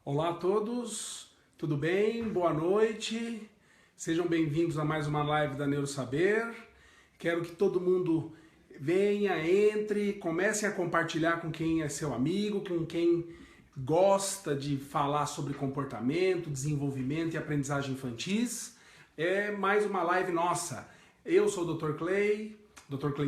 Olá a todos, tudo bem? Boa noite, sejam bem-vindos a mais uma live da Neurosaber. Quero que todo mundo venha, entre, comecem a compartilhar com quem é seu amigo, com quem gosta de falar sobre comportamento, desenvolvimento e aprendizagem infantis. É mais uma live nossa. Eu sou o Dr. Clay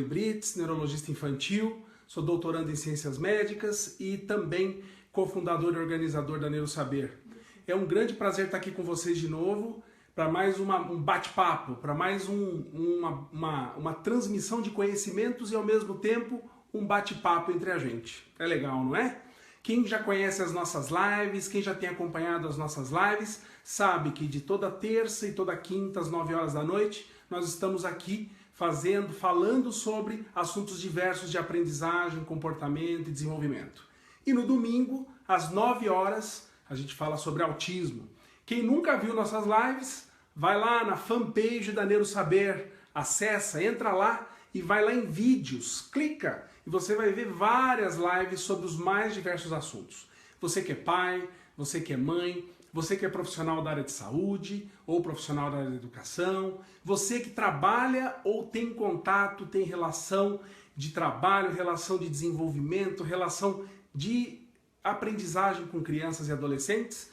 Brits, neurologista infantil, sou doutorando em ciências médicas e também cofundador e organizador da Neurosaber. É um grande prazer estar aqui com vocês de novo para mais um bate-papo, para mais uma transmissão de conhecimentos e ao mesmo tempo um bate-papo entre a gente. É legal, não é? Quem já conhece as nossas lives, quem já tem acompanhado as nossas lives, sabe que de toda terça e toda quinta às 9 horas da noite nós estamos aqui falando sobre assuntos diversos de aprendizagem, comportamento e desenvolvimento. E no domingo, às 9 horas, a gente fala sobre autismo. Quem nunca viu nossas lives, vai lá na fanpage da Neurosaber, acessa, entra lá e vai lá em vídeos, clica e você vai ver várias lives sobre os mais diversos assuntos. Você que é pai, você que é mãe, você que é profissional da área de saúde ou profissional da área de educação, você que trabalha ou tem contato, tem relação de trabalho, relação de desenvolvimento, relação de aprendizagem com crianças e adolescentes,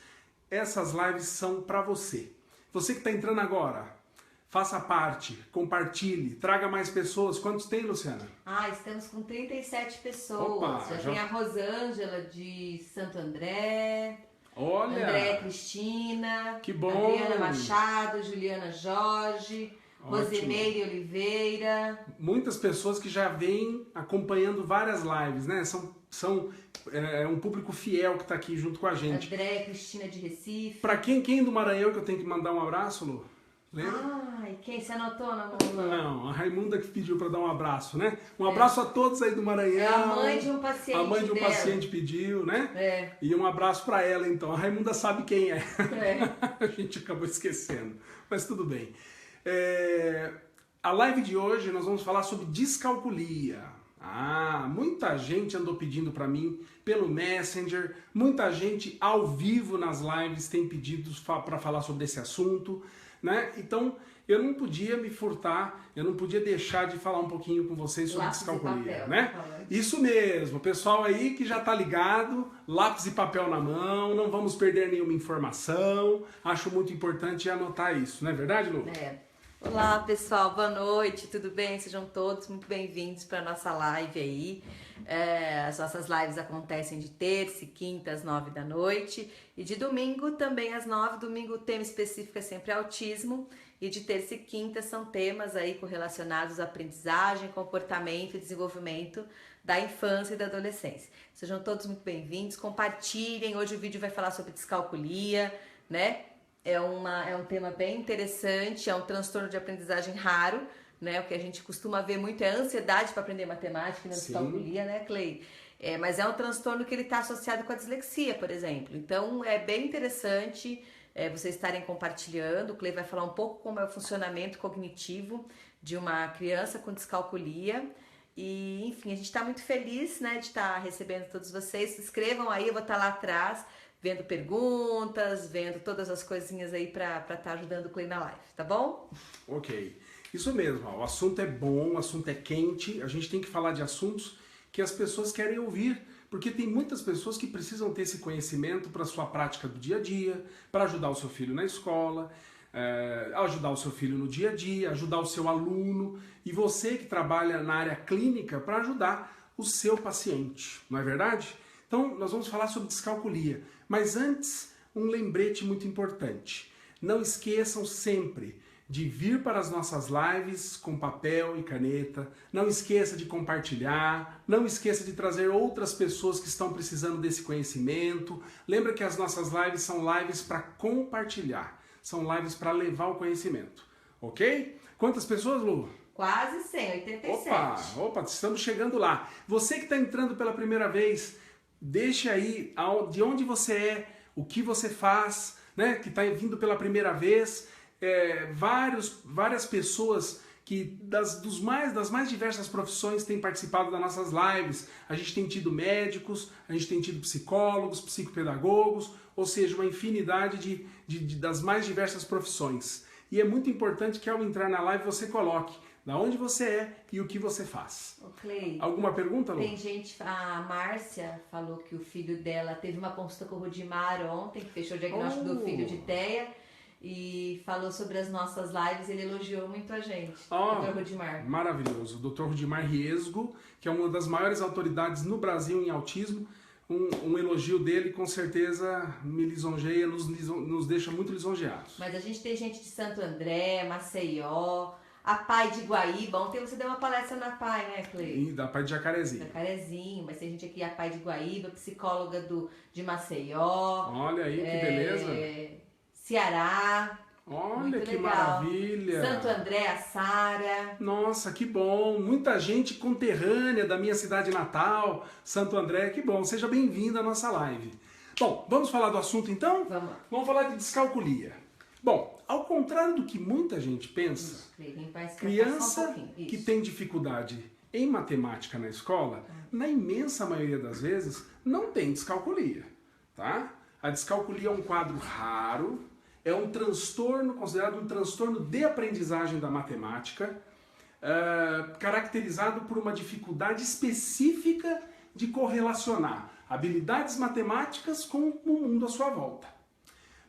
essas lives são para você. Você que está entrando agora, faça parte, compartilhe, traga mais pessoas. Quantos tem, Luciana? Estamos com 37 pessoas. Opa, já tem a Rosângela de Santo André, Olha, André Cristina, que bom. Adriana Machado, Juliana Jorge, Ótimo. Rosimeire Oliveira. Muitas pessoas que já vêm acompanhando várias lives, né? É um público fiel que está aqui junto com a gente. André Cristina de Recife. Para quem do Maranhão que eu tenho que mandar um abraço, Lu? Lembra? Quem se anotou na Não, a Raimunda que pediu para dar um abraço, né? Um abraço a todos aí do Maranhão. É a mãe de um paciente. A mãe de um dela. paciente pediu, né? É. E um abraço para ela, então. A Raimunda sabe quem é. É. A gente acabou esquecendo, mas tudo bem. A live de hoje nós vamos falar sobre descalculia. Muita gente andou pedindo para mim pelo Messenger, muita gente ao vivo nas lives tem pedido para falar sobre esse assunto, né? Então eu não podia me furtar, eu não podia deixar de falar um pouquinho com vocês sobre Lápis descalculia, e papel, né? Isso mesmo, o pessoal aí que já tá ligado, lápis e papel na mão, não vamos perder nenhuma informação, acho muito importante anotar isso, não é verdade, Lu? Olá pessoal, boa noite, tudo bem? Sejam todos muito bem-vindos para a nossa live aí. As nossas lives acontecem de terça e quinta às 9 da noite e de domingo também às 9. Domingo o tema específico é sempre autismo e de terça e quinta são temas aí correlacionados à aprendizagem, comportamento e desenvolvimento da infância e da adolescência. Sejam todos muito bem-vindos, compartilhem, hoje o vídeo vai falar sobre descalculia, né? É um tema bem interessante, é um transtorno de aprendizagem raro, né? O que a gente costuma ver muito é a ansiedade para aprender matemática e não descalculia, né, Clay? Mas é um transtorno que ele está associado com a dislexia, por exemplo. Então é bem interessante vocês estarem compartilhando. O Clay vai falar um pouco como é o funcionamento cognitivo de uma criança com descalculia. E, enfim, a gente está muito feliz, né, de estar recebendo todos vocês. Se inscrevam aí, eu vou estar lá atrás, vendo perguntas, vendo todas as coisinhas aí para estar ajudando o Clay na live, tá bom? Ok, isso mesmo, o assunto é bom, o assunto é quente, a gente tem que falar de assuntos que as pessoas querem ouvir, porque tem muitas pessoas que precisam ter esse conhecimento para a sua prática do dia a dia, para ajudar o seu filho na escola, ajudar o seu filho no dia a dia, ajudar o seu aluno, e você que trabalha na área clínica para ajudar o seu paciente, não é verdade? Então, nós vamos falar sobre descalculia. Mas antes, um lembrete muito importante. Não esqueçam sempre de vir para as nossas lives com papel e caneta. Não esqueça de compartilhar. Não esqueça de trazer outras pessoas que estão precisando desse conhecimento. Lembra que as nossas lives são lives para compartilhar. São lives para levar o conhecimento. Ok? Quantas pessoas, Lu? Quase 100, 87. Opa, estamos chegando lá. Você que está entrando pela primeira vez, deixe aí de onde você é, o que você faz, né? Que está vindo pela primeira vez. Várias pessoas que das mais diversas profissões têm participado das nossas lives. A gente tem tido médicos, a gente tem tido psicólogos, psicopedagogos, ou seja, uma infinidade das mais diversas profissões. E é muito importante que ao entrar na live você coloque da onde você é e o que você faz. Ô, Clay, alguma pergunta, Lu? Tem gente, a Márcia falou que o filho dela teve uma consulta com o Rudimar ontem, que fechou o diagnóstico do filho de TEA, e falou sobre as nossas lives, ele elogiou muito a gente, o Dr. Rudimar. Maravilhoso. O Dr. Rudimar Riesgo, que é uma das maiores autoridades no Brasil em autismo, um elogio dele com certeza me lisonjeia, nos deixa muito lisonjeados. Mas a gente tem gente de Santo André, Maceió, a Pai de Guaíba. Ontem você deu uma palestra na Pai, né, Clay? E da Pai de Jacarezinho. Jacarezinho, mas tem gente aqui, a Pai de Guaíba, psicóloga de Maceió. Olha aí, que beleza. Ceará. Olha muito que legal. maravilha. Santo André, a Sara. Nossa, que bom. Muita gente conterrânea da minha cidade natal, Santo André. Que bom. Seja bem-vindo à nossa live. Bom, vamos falar do assunto então? Vamos. Vamos falar de descalculia. Bom, ao contrário do que muita gente pensa, criança que tem dificuldade em matemática na escola, na imensa maioria das vezes, não tem descalculia, tá? A descalculia é um quadro raro, é um transtorno, considerado um transtorno de aprendizagem da matemática, caracterizado por uma dificuldade específica de correlacionar habilidades matemáticas com o mundo à sua volta.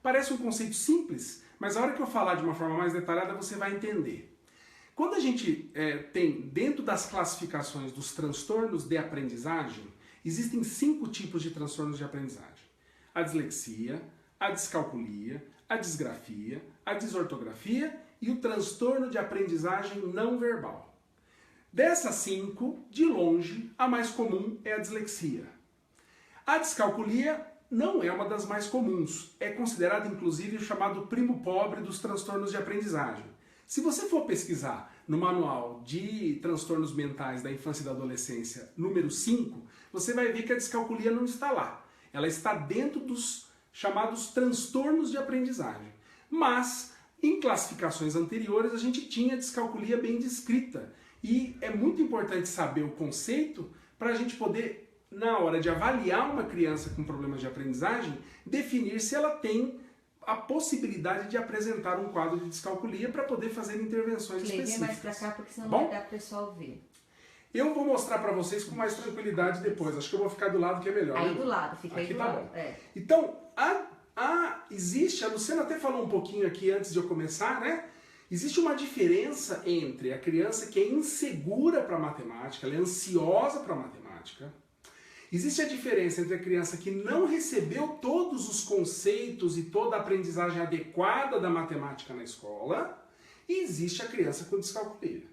Parece um conceito simples, mas a hora que eu falar de uma forma mais detalhada você vai entender. Quando a gente tem, dentro das classificações dos transtornos de aprendizagem, existem 5 tipos de transtornos de aprendizagem. A dislexia, a descalculia, a disgrafia, a desortografia e o transtorno de aprendizagem não verbal. Dessas 5, de longe, a mais comum é a dislexia. A descalculia não é uma das mais comuns, é considerada inclusive o chamado primo pobre dos transtornos de aprendizagem. Se você for pesquisar no manual de transtornos mentais da infância e da adolescência, número 5, você vai ver que a descalculia não está lá. Ela está dentro dos chamados transtornos de aprendizagem. Mas, em classificações anteriores, a gente tinha a descalculia bem descrita. E é muito importante saber o conceito para a gente poder, na hora de avaliar uma criança com problemas de aprendizagem, definir se ela tem a possibilidade de apresentar um quadro de descalculia para poder fazer intervenções específicas. Vem mais para cá porque senão não vai dar para o pessoal ver. Eu vou mostrar para vocês com mais tranquilidade depois. Acho que eu vou ficar do lado que é melhor. Aí né? do lado, fica aí aqui do tá lado. Bom. É. Então, existe, a Luciana até falou um pouquinho aqui antes de eu começar, né? Existe uma diferença entre a criança que é insegura para matemática, ela é ansiosa para matemática. Existe a diferença entre a criança que não recebeu todos os conceitos e toda a aprendizagem adequada da matemática na escola, e existe a criança com descalculia.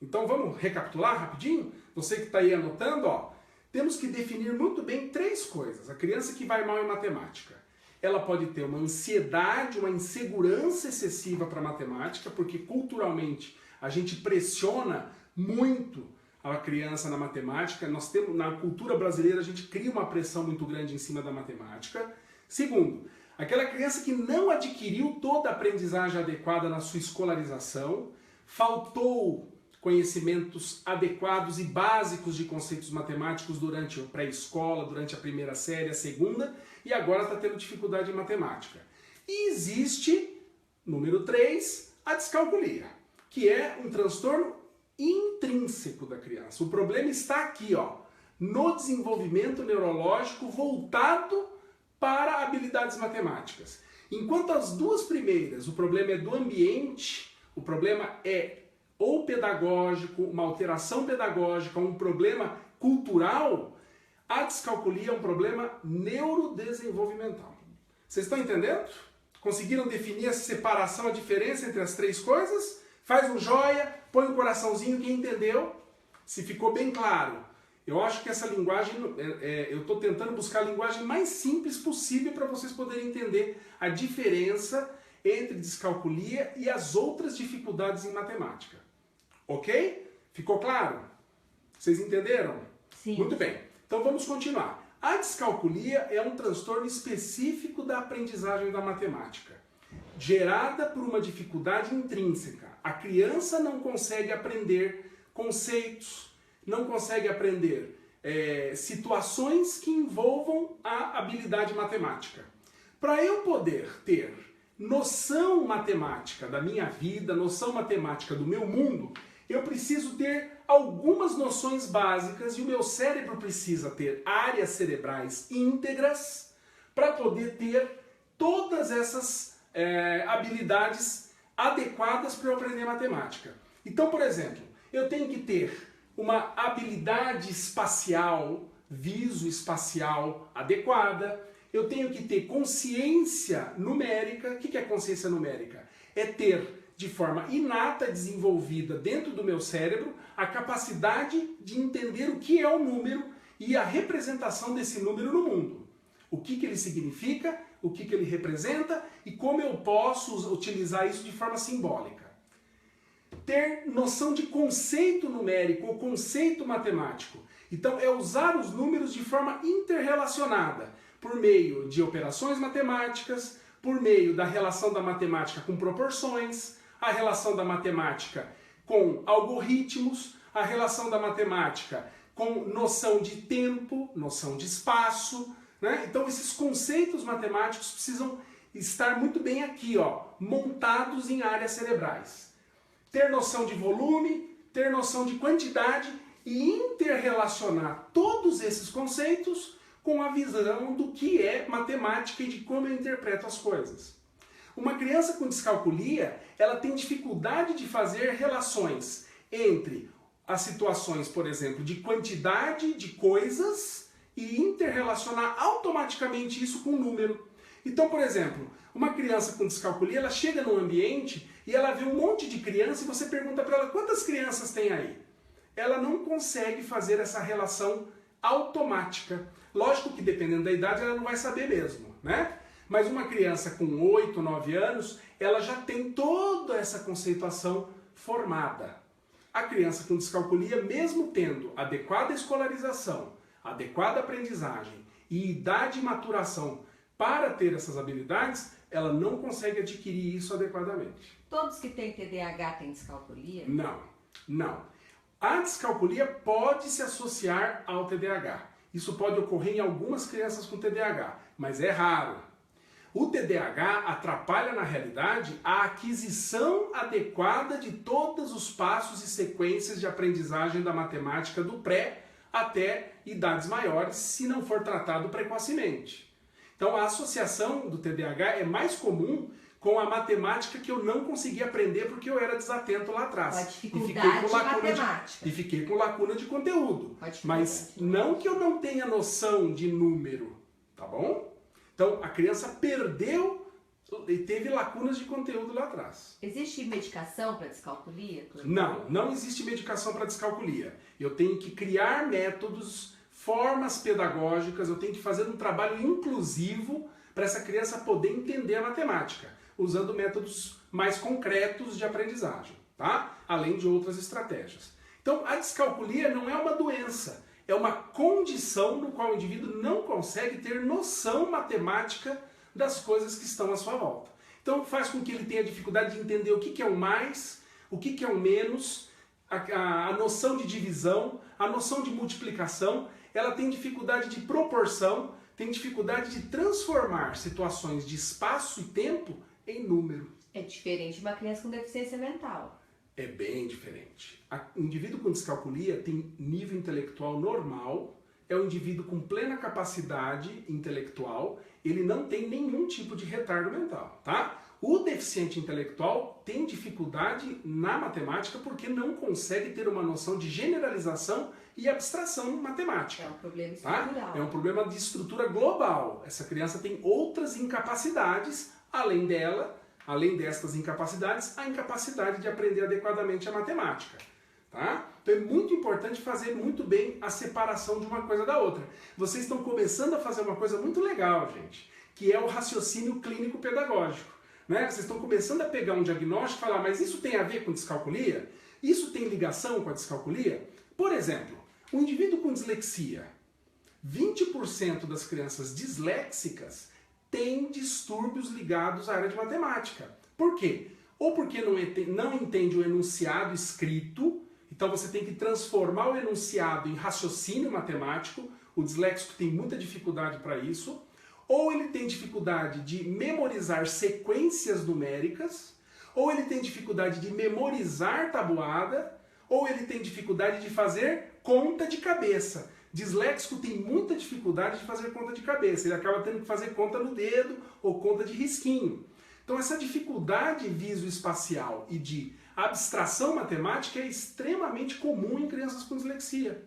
Então vamos recapitular rapidinho? Você que está aí anotando, ó, temos que definir muito bem 3 coisas. A criança que vai mal em matemática, ela pode ter uma ansiedade, uma insegurança excessiva para matemática, porque culturalmente a gente pressiona muito a criança na matemática. Nós temos, na cultura brasileira, a gente cria uma pressão muito grande em cima da matemática. Segundo, aquela criança que não adquiriu toda a aprendizagem adequada na sua escolarização, faltou conhecimentos adequados e básicos de conceitos matemáticos durante a pré-escola, durante a primeira série, a segunda, e agora está tendo dificuldade em matemática. E existe, número 3, a descalculia, que é um transtorno intrínseco da criança. O problema está aqui, ó, no desenvolvimento neurológico voltado para habilidades matemáticas. Enquanto as 2 primeiras, o problema é do ambiente, o problema é ou pedagógico, uma alteração pedagógica, um problema cultural, a descalculia é um problema neurodesenvolvimental. Vocês estão entendendo? Conseguiram definir a separação, a diferença entre as 3 coisas? Faz um joia, põe um coraçãozinho, quem entendeu? Se ficou bem claro. Eu acho que essa linguagem, eu estou tentando buscar a linguagem mais simples possível para vocês poderem entender a diferença entre descalculia e as outras dificuldades em matemática. Ok? Ficou claro? Vocês entenderam? Sim. Muito bem. Então vamos continuar. A descalculia é um transtorno específico da aprendizagem da matemática, gerada por uma dificuldade intrínseca. A criança não consegue aprender conceitos, não consegue aprender situações que envolvam a habilidade matemática. Para eu poder ter noção matemática da minha vida, noção matemática do meu mundo, eu preciso ter algumas noções básicas e o meu cérebro precisa ter áreas cerebrais íntegras para poder ter todas essas habilidades adequadas para eu aprender matemática. Então, por exemplo, eu tenho que ter uma habilidade espacial, visoespacial adequada, eu tenho que ter consciência numérica. O que é consciência numérica? É ter de forma inata, desenvolvida dentro do meu cérebro, a capacidade de entender o que é o número e a representação desse número no mundo. O que ele significa, o que ele representa e como eu posso utilizar isso de forma simbólica. Ter noção de conceito numérico ou conceito matemático. Então é usar os números de forma interrelacionada, por meio de operações matemáticas, por meio da relação da matemática com proporções, a relação da matemática com algoritmos, a relação da matemática com noção de tempo, noção de espaço, né? Então esses conceitos matemáticos precisam estar muito bem aqui, montados em áreas cerebrais. Ter noção de volume, ter noção de quantidade e interrelacionar todos esses conceitos com a visão do que é matemática e de como eu interpreto as coisas. Uma criança com descalculia, ela tem dificuldade de fazer relações entre as situações, por exemplo, de quantidade de coisas e interrelacionar automaticamente isso com o número. Então, por exemplo, uma criança com descalculia, ela chega num ambiente e ela vê um monte de criança e você pergunta para ela quantas crianças tem aí. Ela não consegue fazer essa relação automática. Lógico que dependendo da idade ela não vai saber mesmo, né? Mas uma criança com 8, 9 anos, ela já tem toda essa conceituação formada. A criança com descalculia, mesmo tendo adequada escolarização, adequada aprendizagem e idade e maturação para ter essas habilidades, ela não consegue adquirir isso adequadamente. Todos que têm TDAH têm descalculia? Não. A descalculia pode se associar ao TDAH. Isso pode ocorrer em algumas crianças com TDAH, mas é raro. O TDAH atrapalha, na realidade, a aquisição adequada de todos os passos e sequências de aprendizagem da matemática do pré até idades maiores, se não for tratado precocemente. Então, a associação do TDAH é mais comum com a matemática que eu não consegui aprender porque eu era desatento lá atrás. A dificuldade matemática. E fiquei com lacuna de conteúdo. Mas não que eu não tenha noção de número, tá bom? Então, a criança perdeu e teve lacunas de conteúdo lá atrás. Existe medicação para descalculia? Não existe medicação para descalculia. Eu tenho que criar métodos, formas pedagógicas, eu tenho que fazer um trabalho inclusivo para essa criança poder entender a matemática, usando métodos mais concretos de aprendizagem, tá? Além de outras estratégias. Então, a descalculia não é uma doença, é uma condição no qual o indivíduo não consegue ter noção matemática das coisas que estão à sua volta. Então, faz com que ele tenha dificuldade de entender o que é o mais, o que é o menos, a noção de divisão, a noção de multiplicação. Ela tem dificuldade de proporção, tem dificuldade de transformar situações de espaço e tempo em número. É diferente de uma criança com deficiência mental. É bem diferente. O indivíduo com descalculia tem nível intelectual normal, é um indivíduo com plena capacidade intelectual, ele não tem nenhum tipo de retardo mental, tá? O deficiente intelectual tem dificuldade na matemática porque não consegue ter uma noção de generalização e abstração matemática. É um problema estrutural. Tá? É um problema de estrutura global. Essa criança tem outras incapacidades, além destas incapacidades, a incapacidade de aprender adequadamente a matemática. Tá? Então é muito importante fazer muito bem a separação de uma coisa da outra. Vocês estão começando a fazer uma coisa muito legal, gente, que é o raciocínio clínico pedagógico. Né? Vocês estão começando a pegar um diagnóstico e falar, mas isso tem a ver com descalculia? Isso tem ligação com a descalculia? Por exemplo, um indivíduo com dislexia, 20% das crianças disléxicas têm distúrbios ligados à área de matemática. Por quê? ou porque não entende o enunciado escrito, então você tem que transformar o enunciado em raciocínio matemático, o disléxico tem muita dificuldade para isso, ou ele tem dificuldade de memorizar sequências numéricas, ou ele tem dificuldade de memorizar tabuada, ou ele tem dificuldade de fazer conta de cabeça. Disléxico tem muita dificuldade de fazer conta de cabeça, ele acaba tendo que fazer conta no dedo ou conta de risquinho. Então essa dificuldade visoespacial e de abstração matemática é extremamente comum em crianças com dislexia.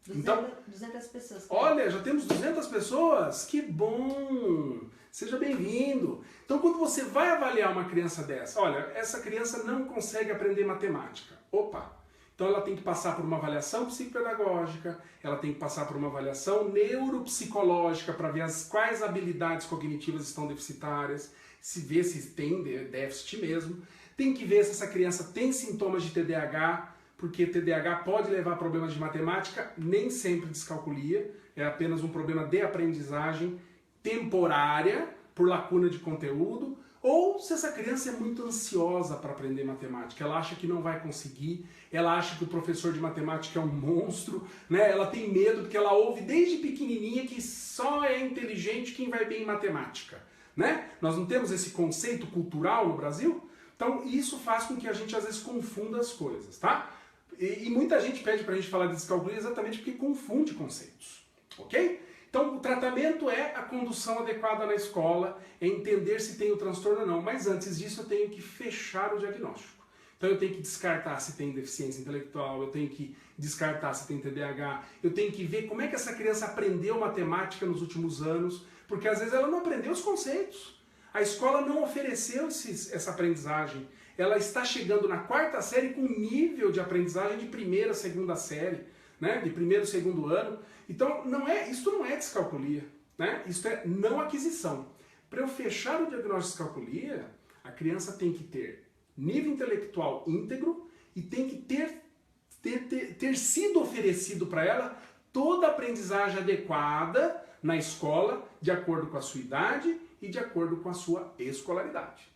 200 pessoas. Olha, já temos 200 pessoas? Que bom! Seja bem-vindo! Então, quando você vai avaliar uma criança dessa, olha, essa criança não consegue aprender matemática. Opa! Então ela tem que passar por uma avaliação psicopedagógica, ela tem que passar por uma avaliação neuropsicológica para ver quais habilidades cognitivas estão deficitárias, se ver se tem déficit mesmo. Tem que ver se essa criança tem sintomas de TDAH, porque TDAH pode levar a problemas de matemática, nem sempre descalculia, é apenas um problema de aprendizagem temporária, por lacuna de conteúdo, ou se essa criança é muito ansiosa para aprender matemática, ela acha que não vai conseguir, ela acha que o professor de matemática é um monstro, né? Ela tem medo porque ela ouve desde pequenininha que só é inteligente quem vai bem em matemática, né? Nós não temos esse conceito cultural no Brasil? Então isso faz com que a gente às vezes confunda as coisas, tá? E muita gente pede pra gente falar de descalculia exatamente porque confunde conceitos, ok? Então o tratamento é a condução adequada na escola, é entender se tem o transtorno ou não, mas antes disso eu tenho que fechar o diagnóstico. Então eu tenho que descartar se tem deficiência intelectual, eu tenho que descartar se tem TDAH, eu tenho que ver como é que essa criança aprendeu matemática nos últimos anos, porque às vezes ela não aprendeu os conceitos. A escola não ofereceu essa aprendizagem. Ela está chegando na 4ª série com nível de aprendizagem de 1ª, 2ª série, né? De 1º, 2º ano. Então, isso não é descalculia, né? Isso é não aquisição. Para eu fechar o diagnóstico de descalculia, a criança tem que ter nível intelectual íntegro e tem que ter sido oferecido para ela toda a aprendizagem adequada na escola, de acordo com a sua idade e de acordo com a sua escolaridade.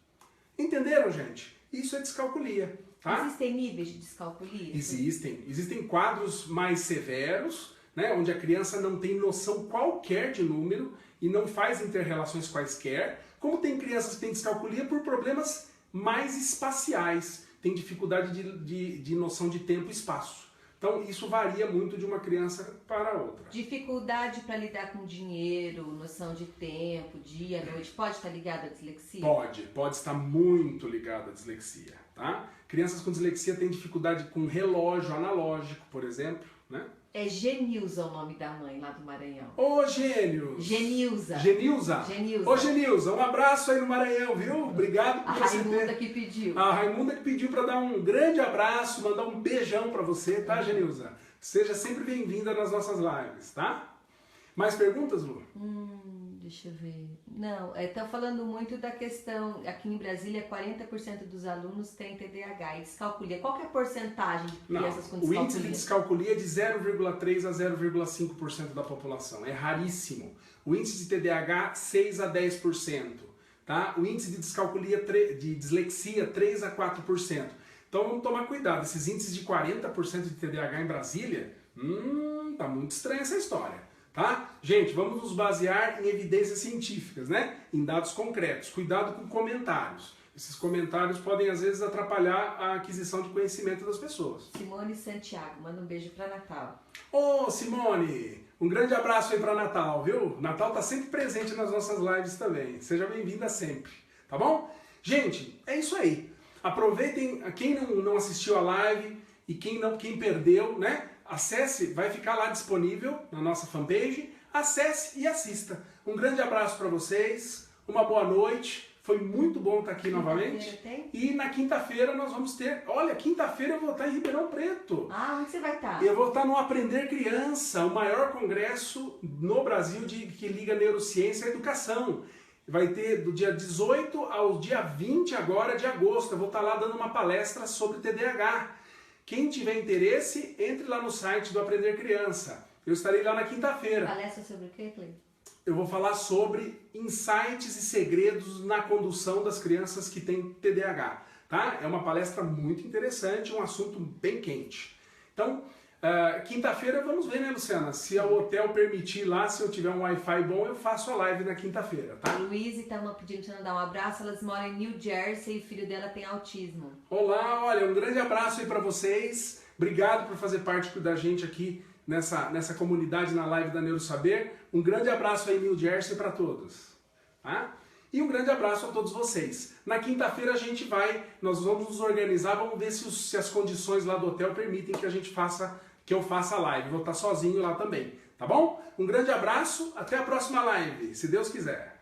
Entenderam, gente? Isso é descalculia. Tá? Existem níveis de descalculia? Existem quadros mais severos, né, onde a criança não tem noção qualquer de número e não faz interrelações quaisquer, como tem crianças que têm descalculia por problemas mais espaciais, tem dificuldade de noção de tempo e espaço. Então isso varia muito de uma criança para outra. Dificuldade para lidar com dinheiro, noção de tempo, dia, noite, pode estar ligada à dislexia? Pode estar muito ligada à dislexia, tá? Crianças com dislexia têm dificuldade com relógio analógico, por exemplo, né? É Genilza o nome da mãe lá do Maranhão. Ô, Gênios! Genilza. Genilza? Genilza. Ô, Genilza, um abraço aí no Maranhão, viu? Obrigado por A você Raimunda que pediu. A Raimunda que pediu para dar um grande abraço, mandar um beijão para você, tá, Genilza? Seja sempre bem-vinda nas nossas lives, tá? Mais perguntas, Lu? Deixa eu ver. Não, estão falando muito da questão, aqui em Brasília 40% dos alunos têm TDAH e descalculia. Qual que é a porcentagem de crianças com descalculia? O índice de descalculia é de 0,3 a 0,5% da população. É raríssimo. O índice de TDAH, 6 a 10%. Tá? O índice de descalculia, de dislexia, 3 a 4%. Então vamos tomar cuidado. Esses índices de 40% de TDAH em Brasília, tá muito estranha essa história. Tá? Gente, vamos nos basear em evidências científicas, né? Em dados concretos. Cuidado com comentários. Esses comentários podem, às vezes, atrapalhar a aquisição de conhecimento das pessoas. Simone Santiago, manda um beijo para Natal. Ô, Simone, um grande abraço aí para Natal, viu? Natal tá sempre presente nas nossas lives também. Seja bem-vinda sempre, tá bom? Gente, é isso aí. Aproveitem, quem não assistiu a live e quem perdeu, né? Acesse, vai ficar lá disponível na nossa fanpage, acesse e assista. Um grande abraço para vocês, uma boa noite, foi muito bom estar aqui novamente. E na quinta-feira nós vamos ter, olha, quinta-feira eu vou estar em Ribeirão Preto. Ah, onde você vai estar? Eu vou estar no Aprender Criança, o maior congresso no Brasil que liga neurociência e educação. Vai ter do dia 18 ao dia 20 agora de agosto, eu vou estar lá dando uma palestra sobre TDAH. Quem tiver interesse, entre lá no site do Aprender Criança. Eu estarei lá na quinta-feira. Palestra sobre o quê, Cleiton? eu vou falar sobre insights e segredos na condução das crianças que têm TDAH, tá? É uma palestra muito interessante, um assunto bem quente. Então, quinta-feira vamos ver, né, Luciana? Se o hotel permitir lá, se eu tiver um Wi-Fi bom, eu faço a live na quinta-feira, tá? A Luísa está pedindo para mandar um abraço, elas moram em New Jersey e o filho dela tem autismo. Olá, olha, um grande abraço aí para vocês. Obrigado por fazer parte da gente aqui nessa comunidade na live da Neurosaber. Um grande abraço aí em New Jersey para todos, tá? E um grande abraço a todos vocês. Na quinta-feira nós vamos nos organizar, vamos ver se as condições lá do hotel permitem que eu faça a live. Vou estar sozinho lá também, tá bom? Um grande abraço, até a próxima live, se Deus quiser.